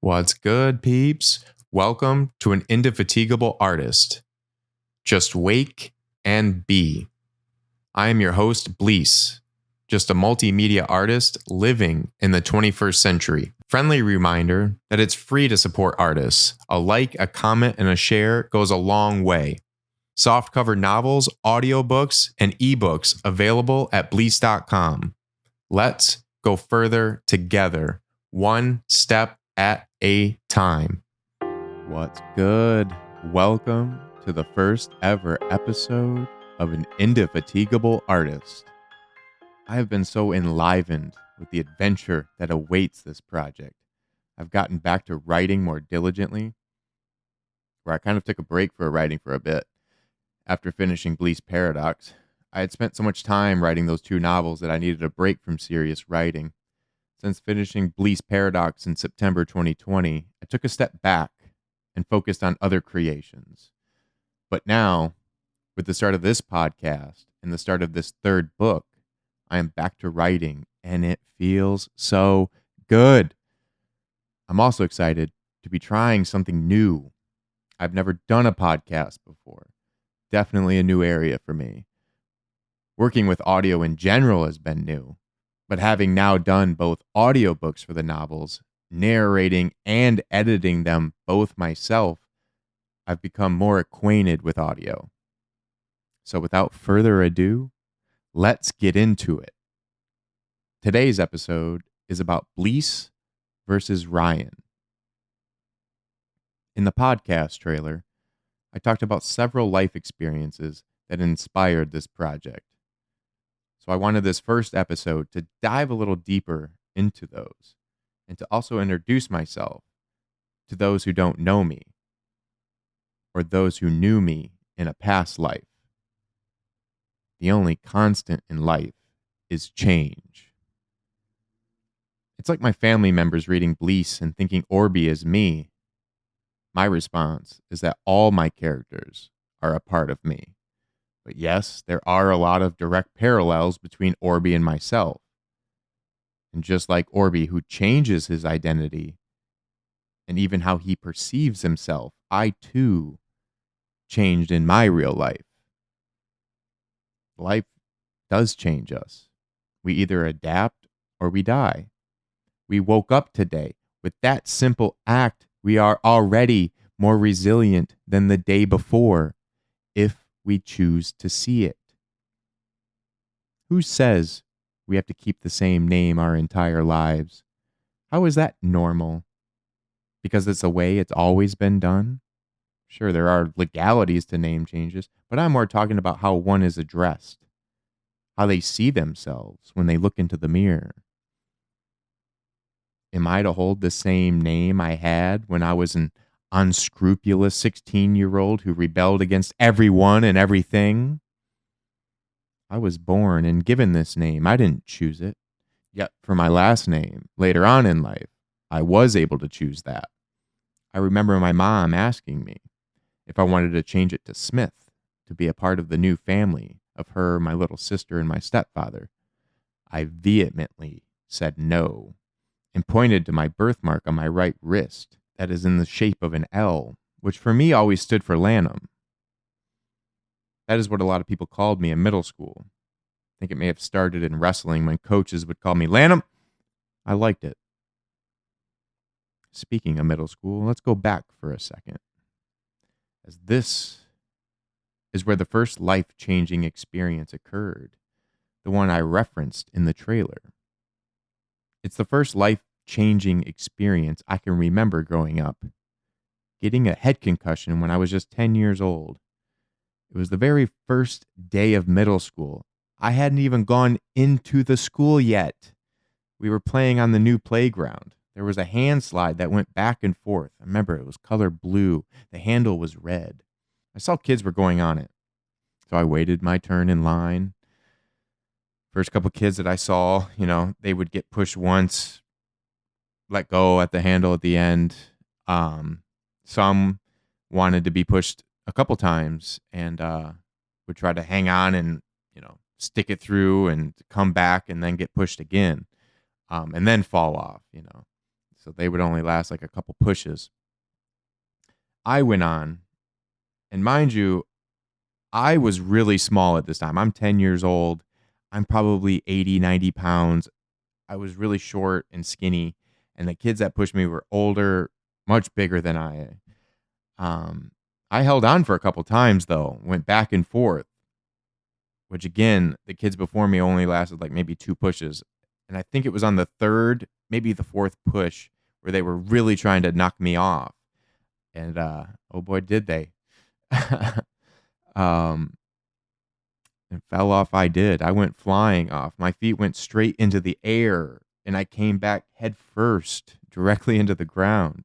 What's good, peeps? Welcome to an Indefatigable Artist. Just wake and be. I am your host, Bleace, just a multimedia artist living in the 21st century. Friendly reminder that it's free to support artists. A like, a comment, and a share goes a long way. Softcover novels, audiobooks, and ebooks available at bleace.com. Let's go further together, one step at a time. What's good? Welcome to the first ever episode of an Indefatigable Artist. I have been so enlivened with the adventure that awaits this project. I've gotten back to writing more diligently, where I kind of took a break for writing for a bit. After finishing Bleace Paradox, I had spent so much time writing those two novels that I needed a break from serious writing. Since finishing Bleace Paradox in September 2020, I took a step back and focused on other creations. But now, with the start of this podcast and the start of this third book, I am back to writing, and it feels so good. I'm also excited to be trying something new. I've never done a podcast before. Definitely a new area for me. Working with audio in general has been new, but having now done both audiobooks for the novels, narrating and editing them both myself, I've become more acquainted with audio. So without further ado, let's get into it. Today's episode is about Bleace versus Ryan. In the podcast trailer, I talked about several life experiences that inspired this project. So I wanted this first episode to dive a little deeper into those and to also introduce myself to those who don't know me or those who knew me in a past life. The only constant in life is change. It's like my family members reading Bleace and thinking Orby is me. My response is that all my characters are a part of me. But yes, there are a lot of direct parallels between Orby and myself. And just like Orby, who changes his identity and even how he perceives himself, I too changed in my real life. Life does change us. We either adapt or we die. We woke up today. With that simple act, we are already more resilient than the day before, if we choose to see it. Who says we have to keep the same name our entire lives? How is that normal? Because it's the way it's always been done? Sure, there are legalities to name changes, but I'm more talking about how one is addressed, how they see themselves when they look into the mirror. Am I to hold the same name I had when I was an unscrupulous 16-year-old who rebelled against everyone and everything? I was born and given this name. I didn't choose it. Yet for my last name, later on in life, I was able to choose that. I remember my mom asking me if I wanted to change it to Smith to be a part of the new family of her, my little sister, and my stepfather. I vehemently said no and pointed to my birthmark on my right wrist that is in the shape of an L, which for me always stood for Lanham. That is what a lot of people called me in middle school. I think it may have started in wrestling when coaches would call me Lanham. I liked it. Speaking of middle school, let's go back for a second, as this is where the first life-changing experience occurred, the one I referenced in the trailer. It's the first life-changing experience I can remember growing up. Getting a head concussion when I was just 10 years old. It was the very first day of middle school. I hadn't even gone into the school yet. We were playing on the new playground. There was a hand slide that went back and forth. I remember it was color blue. The handle was red. I saw kids were going on it. So I waited my turn in line. First couple kids that I saw, they would get pushed once, let go at the handle at the end. Some wanted to be pushed a couple times and would try to hang on and, stick it through and come back and then get pushed again and then fall off, so they would only last like a couple pushes. I went on, and mind you, I was really small at this time. I'm 10 years old. I'm probably 80, 90 pounds. I was really short and skinny, and the kids that pushed me were older, much bigger than I. I held on for a couple times, though, went back and forth, which again, the kids before me only lasted like maybe 2 pushes. And I think it was on the third, maybe the fourth push where they were really trying to knock me off. And oh boy, did they. And fell off I did. I went flying off. My feet went straight into the air, and I came back head first, directly into the ground.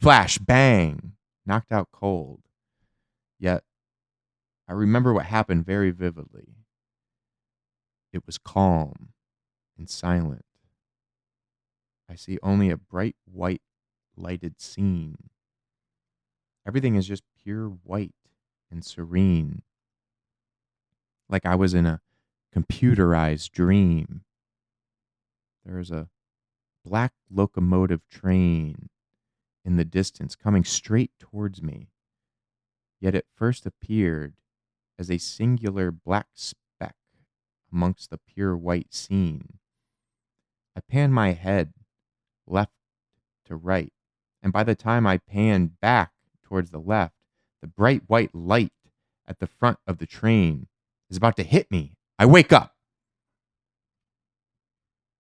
Flash, bang, knocked out cold. Yet, I remember what happened very vividly. It was calm and silent. I see only a bright white lighted scene. Everything is just pure white and serene, like I was in a computerized dream. There is a black locomotive train in the distance coming straight towards me, yet it first appeared as a singular black speck amongst the pure white scene. I panned my head left to right, and by the time I panned back towards the left, the bright white light at the front of the train is about to hit me. I wake up.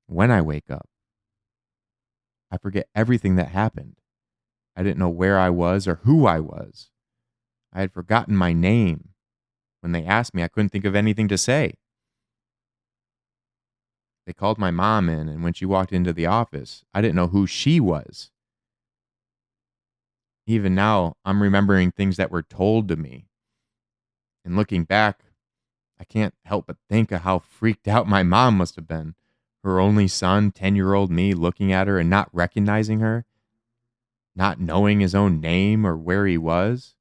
When I wake up, I forget everything that happened. I didn't know where I was or who I was. I had forgotten my name. When they asked me, I couldn't think of anything to say. They called my mom in, and when she walked into the office, I didn't know who she was. Even now, I'm remembering things that were told to me. And looking back, I can't help but think of how freaked out my mom must have been. Her only son, 10-year-old me, looking at her and not recognizing her, not knowing his own name or where he was.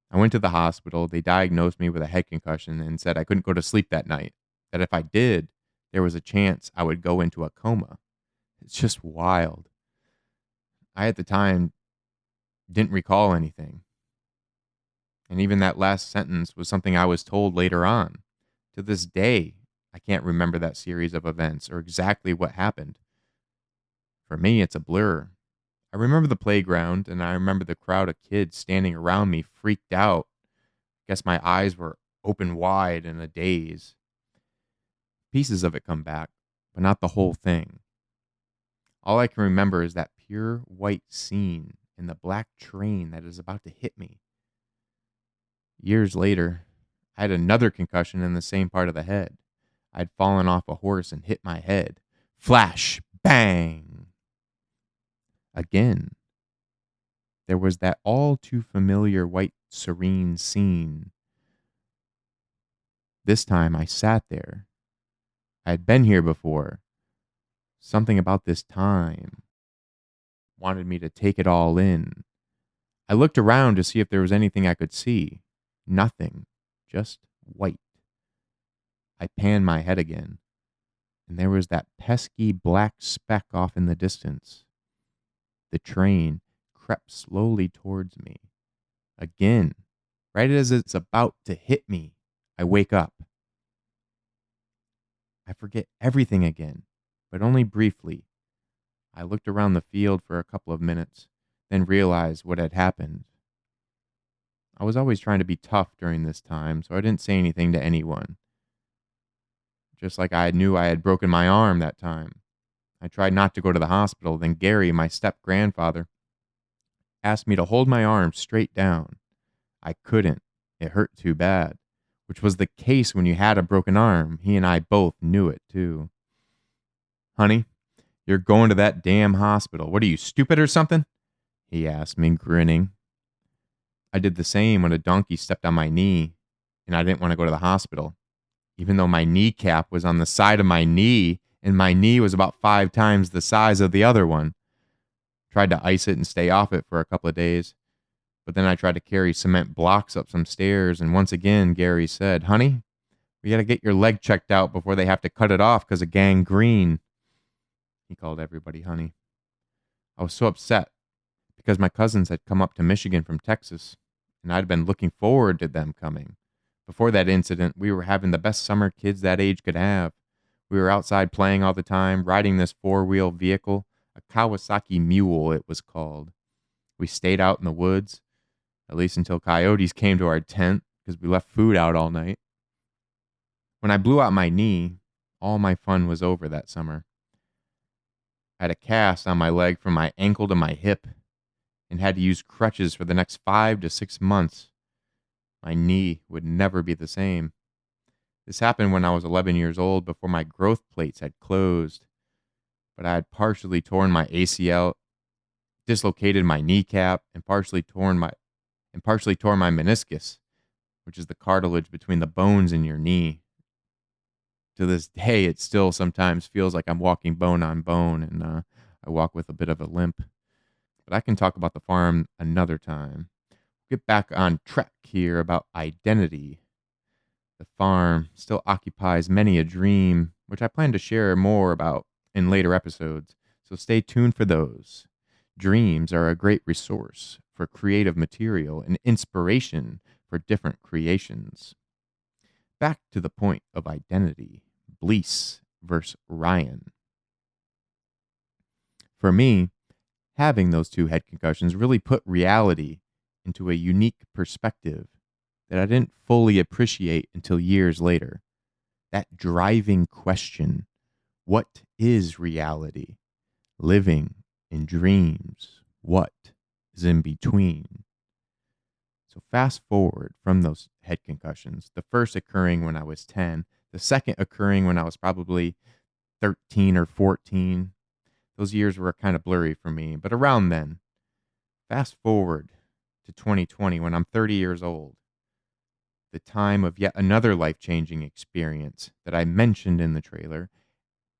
I went to the hospital. They diagnosed me with a head concussion and said I couldn't go to sleep that night, that if I did, there was a chance I would go into a coma. It's just wild. I, at the time, didn't recall anything. And even that last sentence was something I was told later on. To this day, I can't remember that series of events or exactly what happened. For me, it's a blur. I remember the playground, and I remember the crowd of kids standing around me freaked out. I guess my eyes were open wide in a daze. Pieces of it come back, but not the whole thing. All I can remember is that pure white scene and the black train that is about to hit me. Years later, I had another concussion in the same part of the head. I'd fallen off a horse and hit my head. Flash, bang! Again, there was that all too familiar white serene scene. This time I sat there. I had been here before. Something about this time wanted me to take it all in. I looked around to see if there was anything I could see. Nothing, just white. I panned my head again, and there was that pesky black speck off in the distance. The train crept slowly towards me. Again, right as it's about to hit me, I wake up. I forget everything again, but only briefly. I looked around the field for a couple of minutes, then realized what had happened. I was always trying to be tough during this time, so I didn't say anything to anyone. Just like I knew I had broken my arm that time. I tried not to go to the hospital. Then Gary, my step-grandfather, asked me to hold my arm straight down. I couldn't. It hurt too bad, which was the case when you had a broken arm. He and I both knew it, too. Honey, you're going to that damn hospital. What are you, stupid or something? He asked me, grinning. I did the same when a donkey stepped on my knee, and I didn't want to go to the hospital, even though my kneecap was on the side of my knee, and my knee was about 5 times the size of the other one. Tried to ice it and stay off it for a couple of days, but then I tried to carry cement blocks up some stairs, and once again, Gary said, honey, we got to get your leg checked out before they have to cut it off because of gangrene. He called everybody honey. I was so upset because my cousins had come up to Michigan from Texas, and I'd been looking forward to them coming. Before that incident, we were having the best summer kids that age could have. We were outside playing all the time, riding this four-wheel vehicle, a Kawasaki Mule it was called. We stayed out in the woods, at least until coyotes came to our tent because we left food out all night. When I blew out my knee, all my fun was over that summer. I had a cast on my leg from my ankle to my hip and had to use crutches for the next 5 to 6 months. My knee would never be the same. This happened when I was 11 years old before my growth plates had closed, but I had partially torn my ACL, dislocated my kneecap, and partially tore my meniscus, which is the cartilage between the bones in your knee. To this day, it still sometimes feels like I'm walking bone on bone, and I walk with a bit of a limp. But I can talk about the farm another time. Get back on track here about identity. The farm still occupies many a dream, which I plan to share more about in later episodes, so stay tuned for those. Dreams are a great resource for creative material and inspiration for different creations. Back to the point of identity, Bleace versus Ryan. For me, having those two head concussions really put reality into a unique perspective that I didn't fully appreciate until years later. That driving question, what is reality? Living in dreams, what is in between? So fast forward from those head concussions, the first occurring when I was 10, the second occurring when I was probably 13 or 14. Those years were kind of blurry for me, but around then, fast forward to 2020 when I'm 30 years old, the time of yet another life-changing experience that I mentioned in the trailer,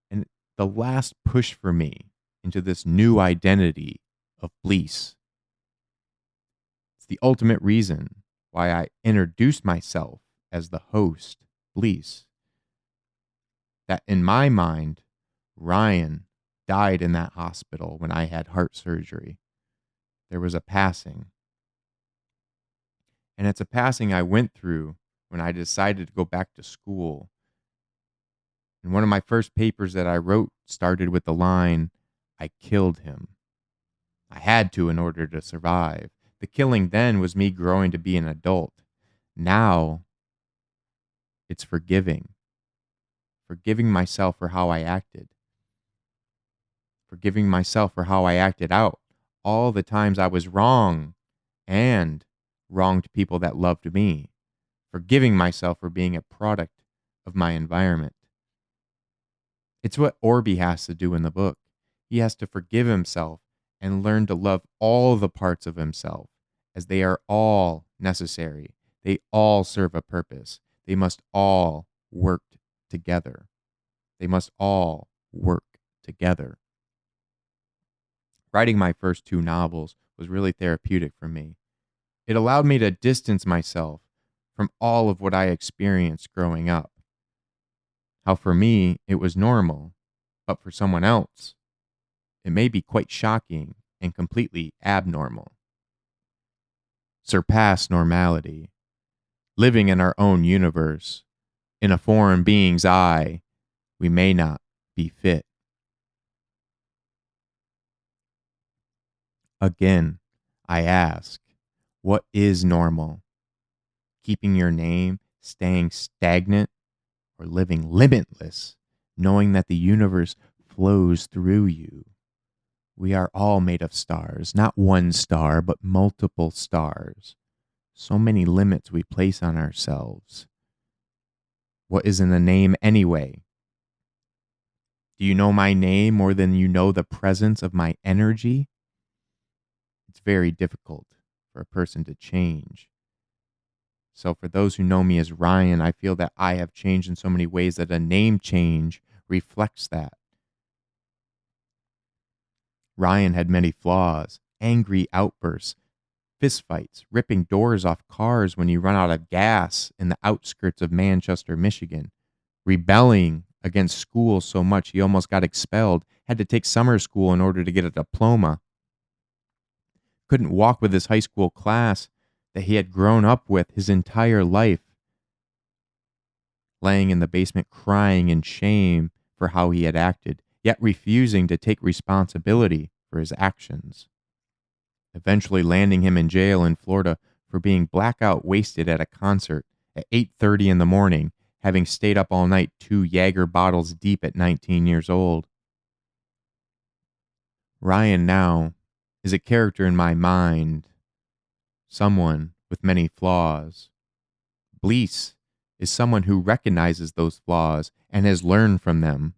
and the last push for me into this new identity of Bleace. It's the ultimate reason why I introduced myself as the host, Bleace. That in my mind, Ryan died in that hospital when I had heart surgery. There was a passing. And it's a passing I went through when I decided to go back to school. And one of my first papers that I wrote started with the line, I killed him. I had to in order to survive. The killing then was me growing to be an adult. Now, it's forgiving. Forgiving myself for how I acted. Forgiving myself for how I acted out. All the times I was wrong and wronged people that loved me. Forgiving myself for being a product of my environment. It's what Orby has to do in the book. He has to forgive himself and learn to love all the parts of himself, as they are all necessary. They all serve a purpose. They must all work together. They must all work together. Writing my first 2 novels was really therapeutic for me. It allowed me to distance myself from all of what I experienced growing up. How for me, it was normal, but for someone else, it may be quite shocking and completely abnormal. Surpass normality. Living in our own universe, in a foreign being's eye, we may not be fit. Again, I ask, what is normal? Keeping your name, staying stagnant, or living limitless, knowing that the universe flows through you? We are all made of stars, not one star, but multiple stars. So many limits we place on ourselves. What is in a name anyway? Do you know my name more than you know the presence of my energy? It's very difficult for a person to change. So for those who know me as Ryan, I feel that I have changed in so many ways that a name change reflects that. Ryan had many flaws, angry outbursts, fistfights, ripping doors off cars when you run out of gas in the outskirts of Manchester, Michigan, rebelling against school so much he almost got expelled, had to take summer school in order to get a diploma. Couldn't walk with his high school class that he had grown up with his entire life, laying in the basement crying in shame for how he had acted, yet refusing to take responsibility for his actions, eventually landing him in jail in Florida for being blackout wasted at a concert at 8:30 in the morning, having stayed up all night 2 Jaeger bottles deep at 19 years old. Ryan now is a character in my mind, someone with many flaws. Bleace is someone who recognizes those flaws and has learned from them,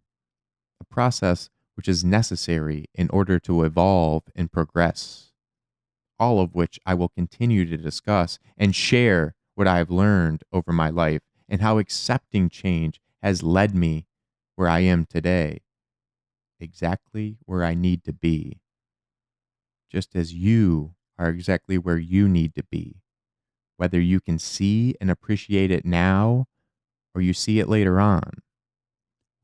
a process which is necessary in order to evolve and progress, all of which I will continue to discuss and share what I have learned over my life and how accepting change has led me where I am today, exactly where I need to be, just as you are exactly where you need to be, whether you can see and appreciate it now or you see it later on.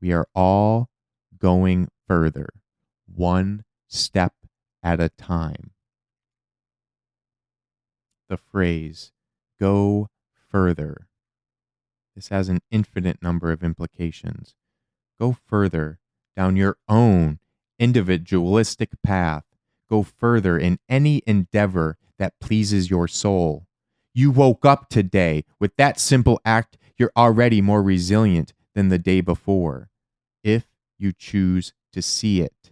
We are all going further, one step at a time. The phrase, go further. This has an infinite number of implications. Go further down your own individualistic path. Go further in any endeavor that pleases your soul. You woke up today. With that simple act, you're already more resilient than the day before, if you choose to see it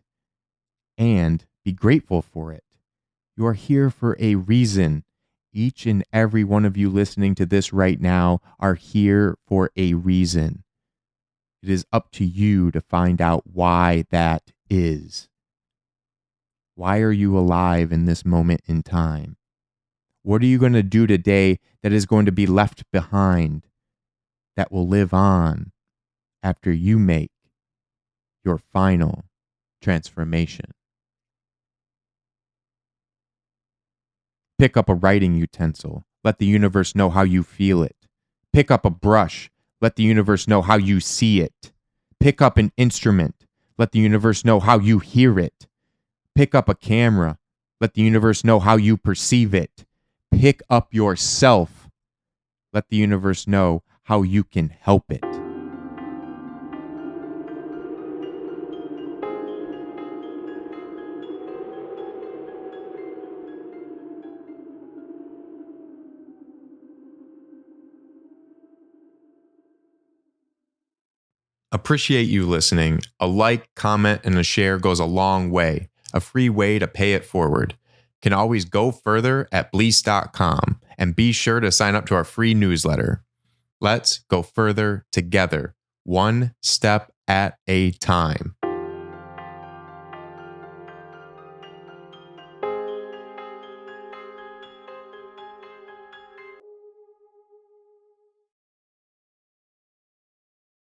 and be grateful for it. You are here for a reason. Each and every one of you listening to this right now are here for a reason. It is up to you to find out why that is. Why are you alive in this moment in time? What are you going to do today that is going to be left behind, that will live on after you make your final transformation? Pick up a writing utensil. Let the universe know how you feel it. Pick up a brush. Let the universe know how you see it. Pick up an instrument. Let the universe know how you hear it. Pick up a camera. Let the universe know how you perceive it. Pick up yourself. Let the universe know how you can help it. Appreciate you listening. A like, comment, and a share goes a long way. A free way to pay it forward. Can always go further at Bleace.com and be sure to sign up to our free newsletter. Let's go further together, one step at a time.